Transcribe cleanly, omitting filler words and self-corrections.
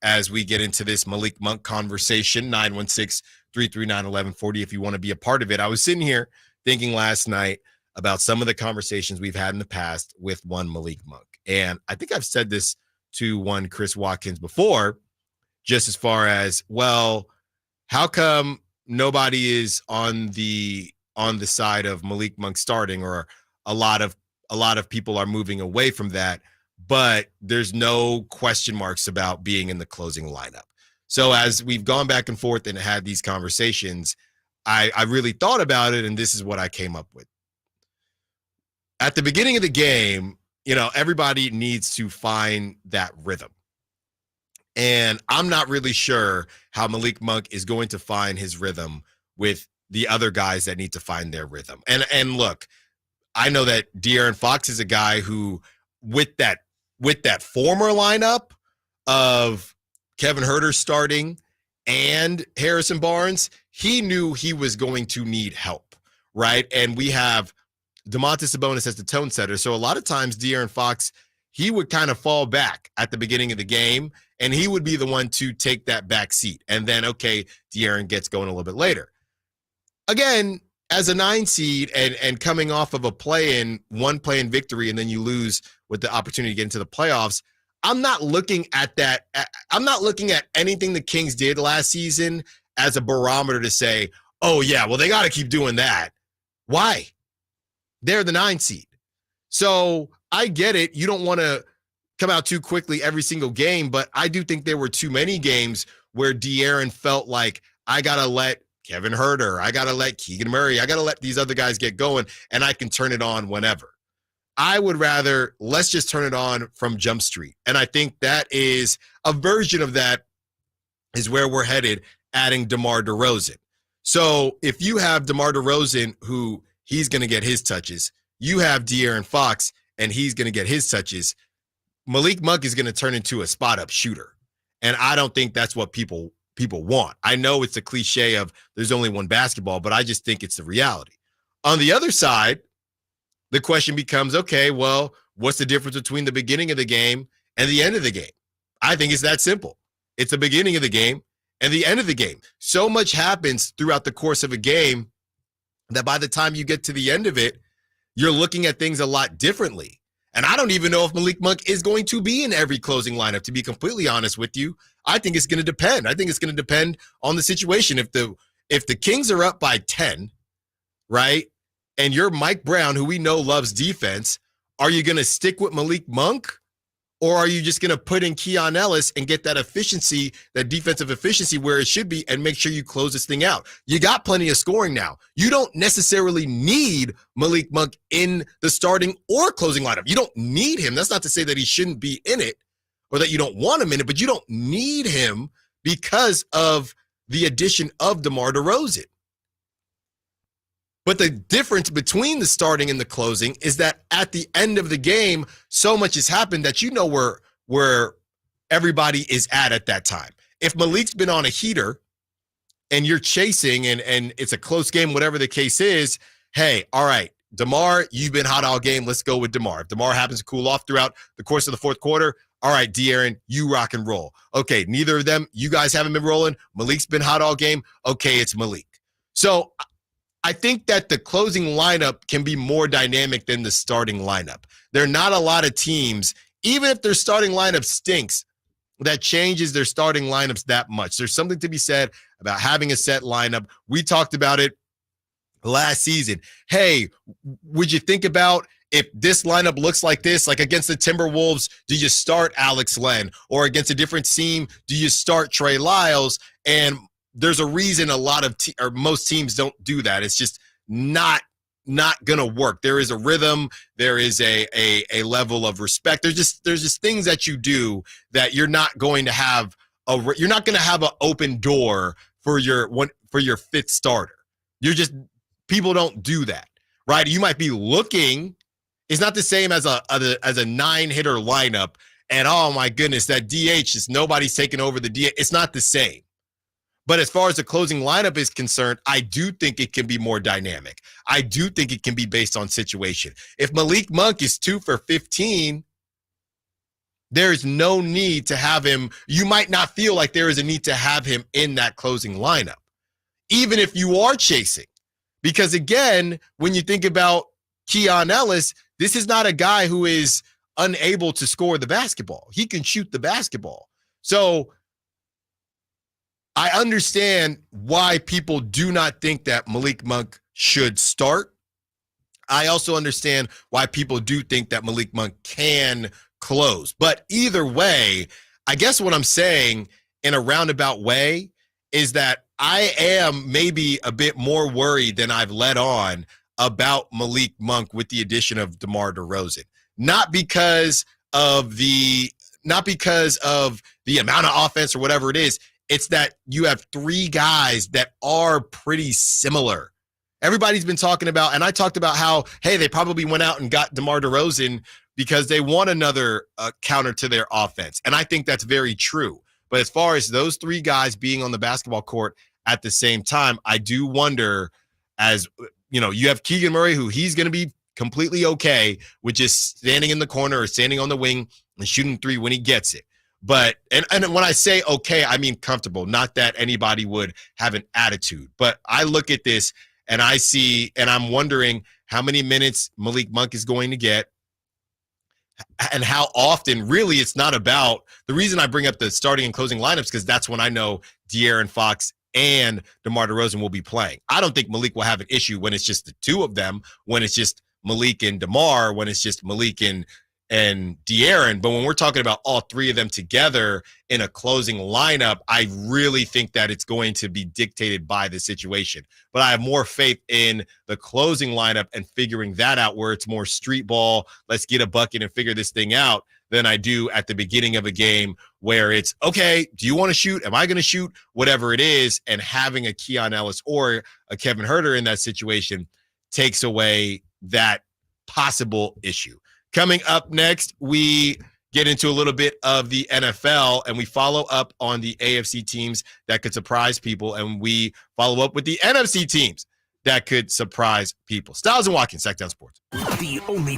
minutes as we get into this Malik Monk conversation. 916-339-1140 if you want to be a part of it. I was sitting here thinking last night about some of the conversations we've had in the past with one Malik Monk. And I think I've said this to one Chris Watkins before, just as far as, well, how come nobody is on the side of Malik Monk starting, or a lot of people are moving away from that, but there's no question marks about being in the closing lineup. So as we've gone back and forth and had these conversations, I really thought about it, and this is what I came up with. At the beginning of the game, everybody needs to find that rhythm. And I'm not really sure how Malik Monk is going to find his rhythm with the other guys that need to find their rhythm. And look, I know that De'Aaron Fox is a guy who, with that former lineup of Kevin Huerter starting and Harrison Barnes, he knew he was going to need help, right? And we have Domantas Sabonis as the tone setter. So a lot of times De'Aaron Fox, he would kind of fall back at the beginning of the game, and he would be the one to take that back seat. And then, okay, De'Aaron gets going a little bit later. Again, as a 9 seed and coming off of one play-in victory, and then you lose with the opportunity to get into the playoffs, I'm not looking at that. I'm not looking at anything the Kings did last season as a barometer to say, oh, yeah, well, they got to keep doing that. Why? They're the 9 seed. So I get it. You don't want to come out too quickly every single game, but I do think there were too many games where De'Aaron felt like, I got to let Kevin Huerter, I got to let Keegan Murray, I got to let these other guys get going, and I can turn it on whenever. I would rather, let's just turn it on from Jump Street. And I think that is a version of that is where we're headed, adding DeMar DeRozan. So if you have DeMar DeRozan, who he's going to get his touches, you have De'Aaron Fox, and he's going to get his touches, Malik Monk is going to turn into a spot-up shooter. And I don't think that's what people want. I know it's a cliche of there's only one basketball, but I just think it's the reality. On the other side, the question becomes, okay, well, what's the difference between the beginning of the game and the end of the game? I think it's that simple. It's the beginning of the game and the end of the game. So much happens throughout the course of a game that by the time you get to the end of it, you're looking at things a lot differently. And I don't even know if Malik Monk is going to be in every closing lineup, to be completely honest with you. I think it's going to depend. I think it's going to depend on the situation. If the Kings are up by 10, right, and you're Mike Brown, who we know loves defense, are you going to stick with Malik Monk? Or are you just going to put in Keon Ellis and get that efficiency, that defensive efficiency where it should be, and make sure you close this thing out? You got plenty of scoring now. You don't necessarily need Malik Monk in the starting or closing lineup. You don't need him. That's not to say that he shouldn't be in it or that you don't want him in it, but you don't need him because of the addition of DeMar DeRozan. But the difference between the starting and the closing is that at the end of the game, so much has happened that you know where everybody is at that time. If Malik's been on a heater and you're chasing and it's a close game, whatever the case is, hey, all right, DeMar, you've been hot all game. Let's go with DeMar. If DeMar happens to cool off throughout the course of the fourth quarter, all right, De'Aaron, you rock and roll. Okay, neither of them, you guys haven't been rolling. Malik's been hot all game. Okay, it's Malik. So I think that the closing lineup can be more dynamic than the starting lineup. There are not a lot of teams, even if their starting lineup stinks, that changes their starting lineups that much. There's something to be said about having a set lineup. We talked about it last season. Hey, would you think about if this lineup looks like this, like against the Timberwolves, do you start Alex Len? Or against a different team, do you start Trey Lyles? And there's a reason a lot of or most teams don't do that. It's just not going to work. There is a rhythm. There is a level of respect. There's just things that you do that you're not going to have you're not going to have an open door for your fifth starter. People don't do that, right? You might be looking. It's not the same as a 9-hitter lineup. And oh my goodness, that DH is nobody's taking over the DH. It's not the same. But as far as the closing lineup is concerned, I do think it can be more dynamic. I do think it can be based on situation. If Malik Monk is 2 for 15, There's no need to have him. You might not feel like there is a need to have him in that closing lineup, even if you are chasing. Because again, when you think about Keon Ellis, this is not a guy who is unable to score the basketball. He can shoot the basketball. So I understand why people do not think that Malik Monk should start. I also understand why people do think that Malik Monk can close. But either way, I guess what I'm saying in a roundabout way is that I am maybe a bit more worried than I've let on about Malik Monk with the addition of DeMar DeRozan. Not because of the amount of offense or whatever it is. It's that you have three guys that are pretty similar. Everybody's been talking about, and I talked about how, hey, they probably went out and got DeMar DeRozan because they want another counter to their offense. And I think that's very true. But as far as those three guys being on the basketball court at the same time, I do wonder, as you know, you have Keegan Murray, who he's going to be completely okay with just standing in the corner or standing on the wing and shooting three when he gets it. But, and when I say okay, I mean comfortable, not that anybody would have an attitude. But I look at this and I see, and I'm wondering how many minutes Malik Monk is going to get and how often. Really, it's not about, the reason I bring up the starting and closing lineups, because that's when I know De'Aaron Fox and DeMar DeRozan will be playing. I don't think Malik will have an issue when it's just the two of them, when it's just Malik and DeMar, when it's just Malik and De'Aaron. But when we're talking about all three of them together in a closing lineup, I really think that it's going to be dictated by the situation. But I have more faith in the closing lineup and figuring that out, where it's more street ball, let's get a bucket and figure this thing out, than I do at the beginning of a game where it's, okay, do you want to shoot? Am I going to shoot? Whatever it is. And having a Keon Ellis or a Kevin Huerter in that situation takes away that possible issue. Coming up next, we get into a little bit of the NFL, and we follow up on the AFC teams that could surprise people, and we follow up with the NFC teams that could surprise people. Stiles and Watkins, Sactown Sports. The only